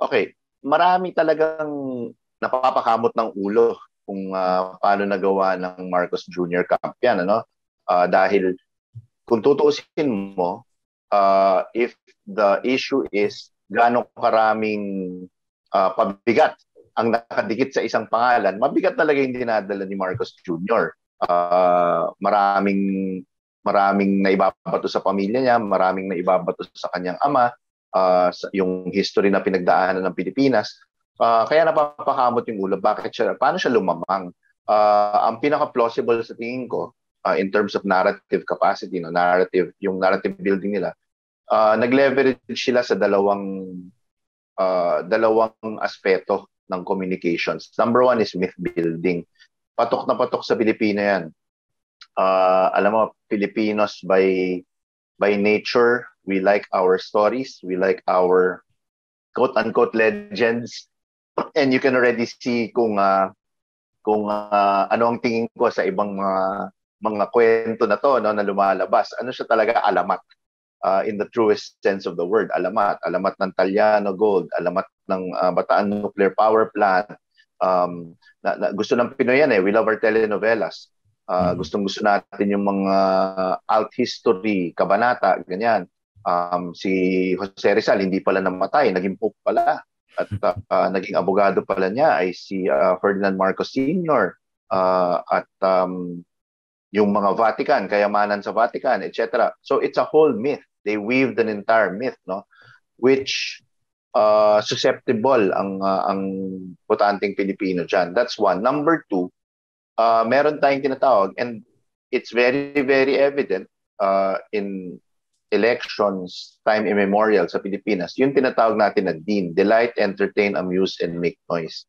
Okay, marami talagang napapakamot ng ulo kung paano nagawa ng Marcos Jr. Camp yan, ano? Dahil kung tutuusin mo, if the issue is gaano karaming pabigat ang nakadikit sa isang pangalan, mabigat talaga yung dinadala ni Marcos Jr. Maraming naibabato sa pamilya niya, maraming naibabato sa kanyang ama, yung history na pinagdaanan ng Pilipinas. Kaya napapakamot yung ulo. Paano siya lumamang? Ang pinaka-plausible sa tingin ko, in terms of narrative capacity, yung narrative building nila, nag-leverage sila sa dalawang aspeto ng communications. Number one is myth building. Patok na patok sa Pilipino yan. Alam mo, Filipinos by nature, we like our stories, we like our quote-unquote legends, and you can already see kung ano ang tingin ko sa ibang mga kwento na to, no, na lumalabas. Ano siya talaga? Alamat. In the truest sense of the word, alamat ng Taliano Gold, alamat ng Bataan Nuclear Power Plant. Gusto ng Pinoy yan, we love our telenovelas. Gustong-gusto natin yung mga alt history, kabanata, ganyan. Si Jose Rizal hindi pala namatay, naging pope pala, at naging abogado pala niya ay si Ferdinand Marcos Sr. At yung mga Vatican, kayamanan sa Vatican, etc. So it's a whole myth. They weaved an entire myth, no, which susceptible ang botanteng Pilipino dyan. That's one. Number two, meron tayong tinatawag, and it's very, very evident in elections, time immemorial sa Pilipinas, yung tinatawag natin na DEAN, Delight, Entertain, Amuse, and Make Noise.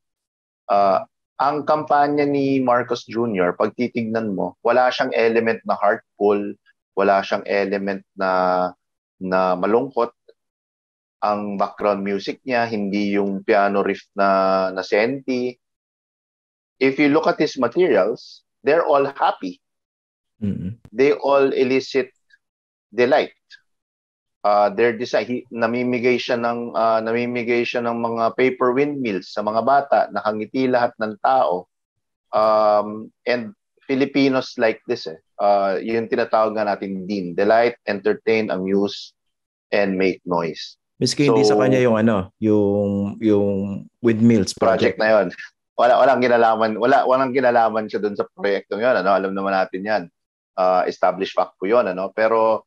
Ang kampanya ni Marcos Jr., pag titignan mo, wala siyang element na heartful, wala siyang element na malungkot. Ang background music niya, hindi yung piano riff na senti. If you look at his materials, they're all happy. Mm-hmm. They all elicit delight. Their design, namimigay siya ng mga paper windmills sa mga bata, nakangiti lahat ng tao. And Filipinos like this, yung tinatawag nga natin DEAN, Delight, Entertain, Amuse, and Make Noise. Miski hindi sa kanya yung yung windmills project na yon. Walang kinalaman siya doon sa proyektong yon, ano? Alam naman natin yan. Established fact po yon, ano? Pero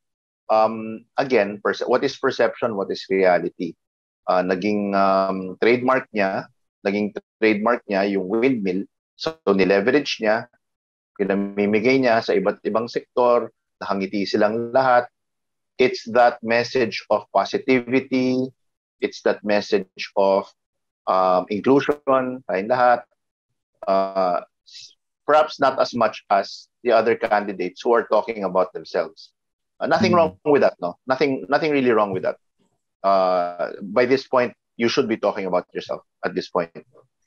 again, what is perception, what is reality? Naging trademark niya yung windmill. So nileverage niya, pinamimigay niya sa iba't ibang sektor, nakangiti silang lahat. It's that message of positivity, it's that message of inclusion, tayong lahat. Perhaps not as much as the other candidates who are talking about themselves. Nothing wrong with that, no? Nothing really wrong with that. By this point, you should be talking about yourself at this point.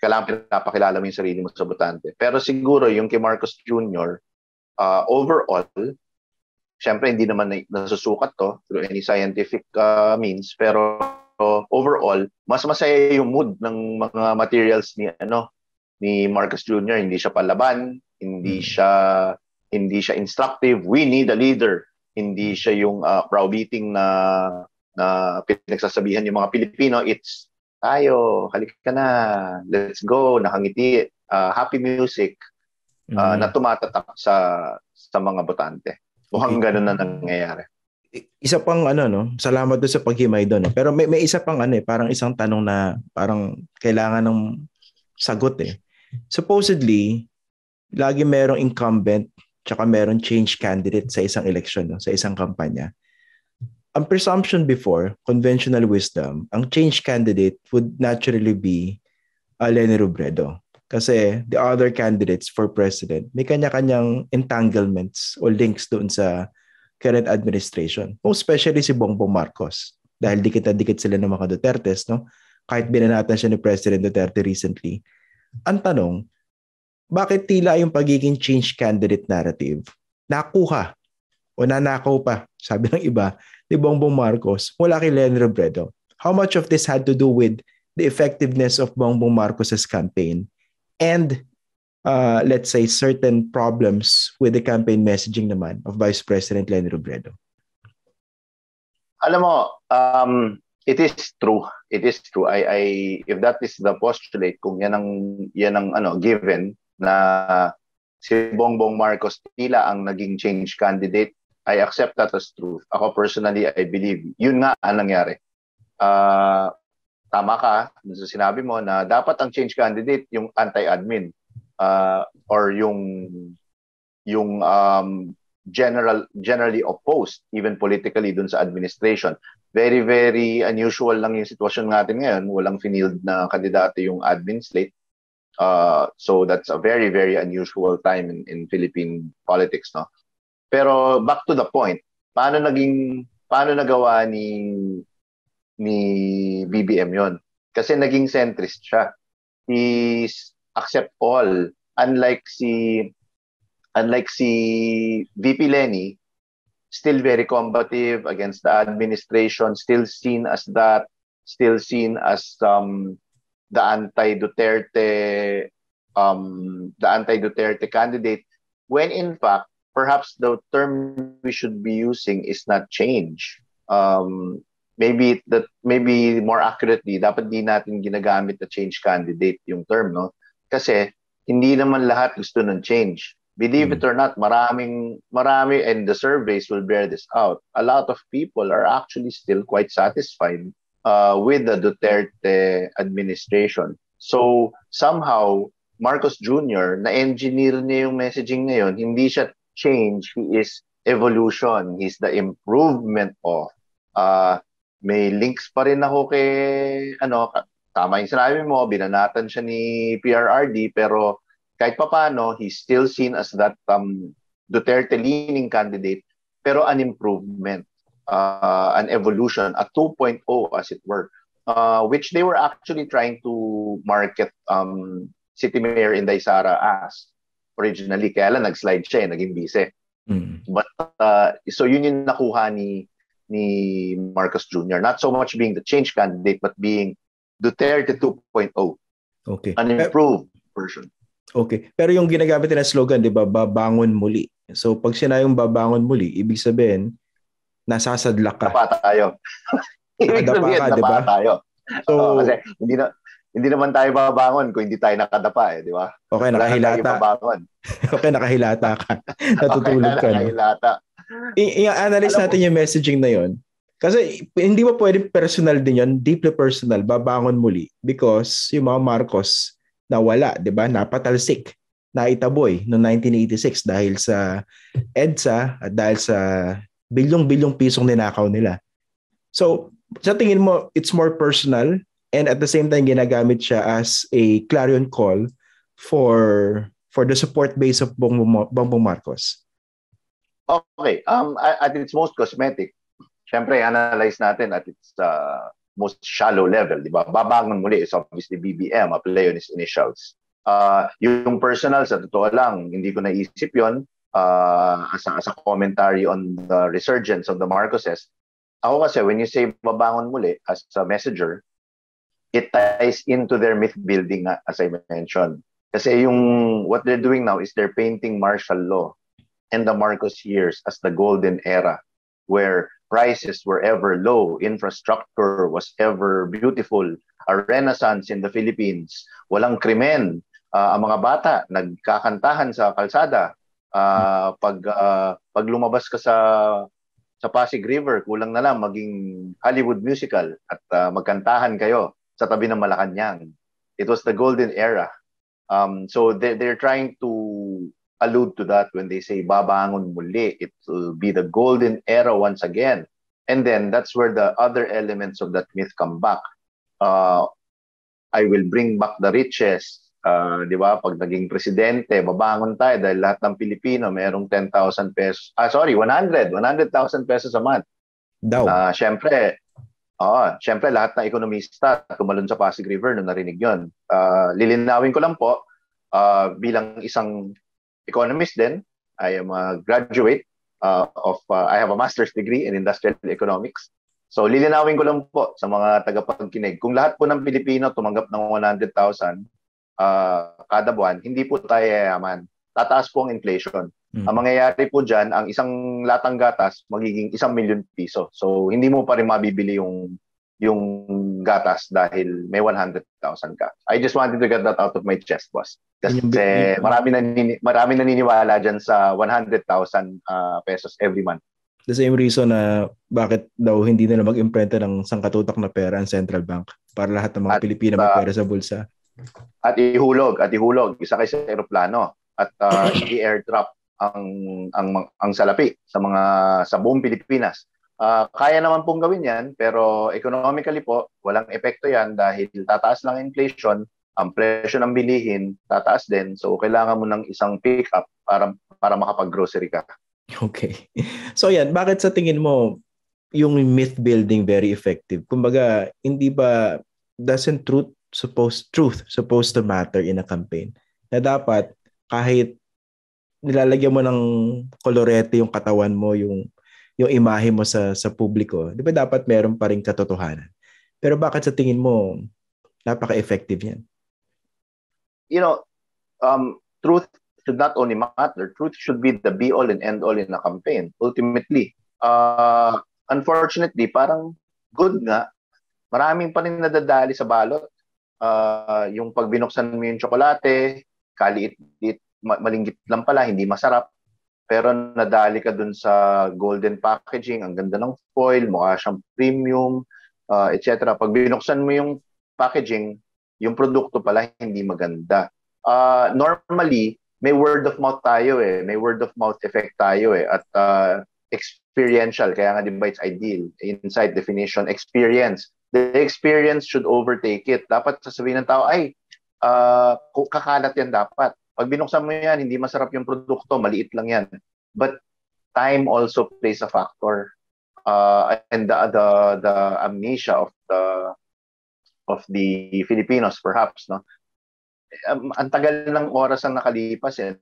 Kailangan pinapakilala mo yung sarili mo sa botante. Pero siguro yung kay Marcos Jr., overall, syempre hindi naman nasusukat to through any scientific means, pero overall, mas masaya yung mood ng mga materials ni Marcos Jr. Hindi siya palaban, hindi siya instructive. We need a leader. Hindi siya yung browbeating na pinagsasabihan yung mga Pilipino. It's tayo, halika na, let's go, nakangiti, happy music na tumatatak sa mga botante. Mukhang ganun na nangyayari. Isa pang salamat doon sa paghimay doon. Pero may isa pang parang isang tanong na parang kailangan ng sagot eh. Supposedly, lagi merong incumbent tsaka merong change candidate sa isang election, sa isang kampanya. Ang presumption before, conventional wisdom, ang change candidate would naturally be Leni Robredo. Kasi the other candidates for president, may kanya-kanyang entanglements o links doon sa current administration. Most especially si Bongbong Marcos. Dahil dikit na dikit sila ng mga Dutertes, no? Kahit binanatan siya ni President Duterte recently. Ang tanong, bakit tila yung pagiging change candidate narrative nakuha o nanakaw pa, sabi ng iba, ni Bongbong Marcos mula kay Leni Robredo? How much of this had to do with the effectiveness of Bongbong Marcos's campaign and let's say certain problems with the campaign messaging naman of Vice President Leni Robredo? Alam mo, it is true. It is true. If that is the postulate, kung yan ang given na si Bongbong Marcos tila ang naging change candidate, I accept that as truth. Ako personally, I believe yun nga ang nangyari. Tama ka sa sinabi mo na dapat ang change candidate yung anti-admin or yung generally opposed even politically dun sa administration. Very, very unusual lang yung sitwasyon natin ngayon. Walang finield na kandidato yung admin slate. So that's a very, very unusual time in Philippine politics, no? Pero back to the point, paano nagawa ni BBM yon? Kasi naging centrist siya. He accept all, unlike si VP Leni, still very combative against the administration, still seen as the anti-Duterte candidate, when in fact perhaps the term we should be using is not change. Maybe more accurately, dapat di natin ginagamit na change candidate yung term, no? Kasi hindi naman lahat gusto ng change. Believe it or not, marami, and the surveys will bear this out. A lot of people are actually still quite satisfied with the Duterte administration. So somehow, Marcos Jr., na-engineer niya yung messaging ngayon, hindi siya change, he is evolution. He's the improvement of. May links pa rin ako kay, tama yung sinabi mo, binanatan siya ni PRRD, pero kahit papaano, he's still seen as that Duterte-leaning candidate, pero an improvement, an evolution, a 2.0 as it were, which they were actually trying to market City Mayor Inday Sara as originally. Kaya lang nag-slide siya, naging vice. But so yun yung nakuha ni Marcos Jr. Not so much being the change candidate, but being Duterte 2.0. Okay. An improved version. Okay. Pero yung ginagamit na slogan, di ba, babangon muli. So pag sinayong babangon muli, ibig sabihin, nasasadlak ka. Dapa tayo. Ibig sabihin, dapa tayo. So, kasi hindi naman tayo babangon kung hindi tayo nakadapa, di ba? Okay, nakahilata. Okay, nakahilata ka. Natutulog ka. Nakahilata. I-analyze natin yung messaging na yon. Kasi hindi mo pwedeng personal din yon, deeply personal, babangon muli. Because yung mga Marcos, nawala, di ba? Napatalsik, naitaboy noong 1986 dahil sa EDSA at dahil sa bilyong-bilyong pisong ninakaw nila. So, sa tingin mo, it's more personal and at the same time, ginagamit siya as a clarion call for the support base of Bongbong Marcos. Okay. At its most cosmetic, syempre, analyze natin at its most shallow level, di ba? Babangon muli is obviously BBM, a play on his initials. Yung personal, sa totoo lang, hindi ko naisip yun as a commentary on the resurgence of the Marcoses. Ako kasi, when you say babangon muli as a messenger, it ties into their myth building, as I mentioned. Kasi what they're doing now is they're painting martial law and the Marcos years as the golden era, where prices were ever low, infrastructure was ever beautiful, a renaissance in the Philippines, walang krimen, ang mga bata nagkakantahan sa kalsada, pag lumabas ka sa Pasig River, kulang na lang maging Hollywood musical at magkantahan kayo sa tabi ng Malacanang. It was the golden era. So they're trying to allude to that when they say babangon muli. It will be the golden era once again. And then that's where the other elements of that myth come back. I will bring back the riches. Di ba? Pag naging presidente, babangon tayo dahil lahat ng Pilipino mayroong 10,000 pesos. 100,000 pesos a month. Syempre lahat ng ekonomista tumalon sa Pasig River nung narinig yun. Lilinawin ko lang po, bilang isang economist din, I am a graduate I have a master's degree in industrial economics. So lilinawin ko lang po sa mga tagapagkinig, kung lahat po ng Pilipino tumanggap ng 100,000 kada buwan, hindi po tayo yayaman. Tataas po ang inflation. Ang mangyayari po dyan, ang isang latang gatas magiging 1,000,000 piso. So hindi mo pa rin mabibili yung gatas dahil may 100,000 ka. I just wanted to get that out of my chest, boss. Kasi marami naniniwala dyan sa 100,000 pesos every month. The same reason na bakit daw hindi nila mag-imprenta ng sangkatutak na pera ang central bank para lahat ng mga Pilipino may pera sa bulsa. At ihulog, isa kayo sa eroplano at i-airdrop ang salapi sa buong Pilipinas. Kaya naman pong gawin 'yan, pero economically po walang epekto 'yan dahil tataas lang inflation, ang presyo ng bilihin tataas din. So kailangan mo ng isang pick-up para makapag-grocery ka. Okay. So yan, bakit sa tingin mo yung myth building very effective? Kumbaga, hindi ba doesn't truth supposed to matter in a campaign? Na dapat kahit nilalagyan mo ng kolorete yung katawan mo, yung imahe mo sa publiko, di ba dapat meron pa rin katotohanan? Pero bakit sa tingin mo napaka-effective yan? You know, truth should not only matter, truth should be the be-all and end-all in a campaign. Ultimately, unfortunately, parang good nga, maraming pa rin nadadali sa balot. Yung pag binuksan mo yung tsokolate, kaliit-liit, malinggit lang pala, hindi masarap. Pero nadali ka dun sa golden packaging, ang ganda ng foil, mukha siyang premium, etc. Pag binuksan mo yung packaging, yung produkto pala hindi maganda. Normally, may word of mouth tayo eh. May word of mouth effect tayo eh. At experiential, kaya nga diba it's ideal. Inside definition, experience. The experience should overtake it. Dapat sasabihin ng tao, ay, kakalat yan dapat. Pag binuksan mo yan, hindi masarap yung produkto, maliit lang yan. But time also plays a factor. And the amnesia of the Filipinos perhaps, no? Ang tagal ng oras ang nakalipas eh.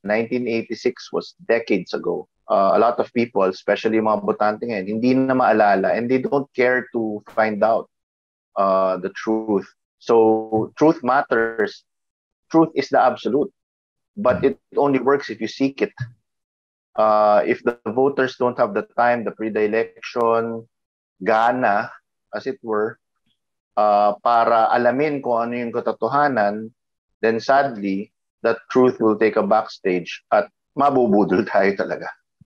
1986 was decades ago. A lot of people, especially mga botante ngayon, hindi na maalala and they don't care to find out the truth. So truth matters. Truth is the absolute, but it only works if you seek it. If the voters don't have the time, the predilection, gana, as it were, para alamin kung ano yung katotohanan, then sadly, that truth will take a backstage at mabubudol tayo talaga.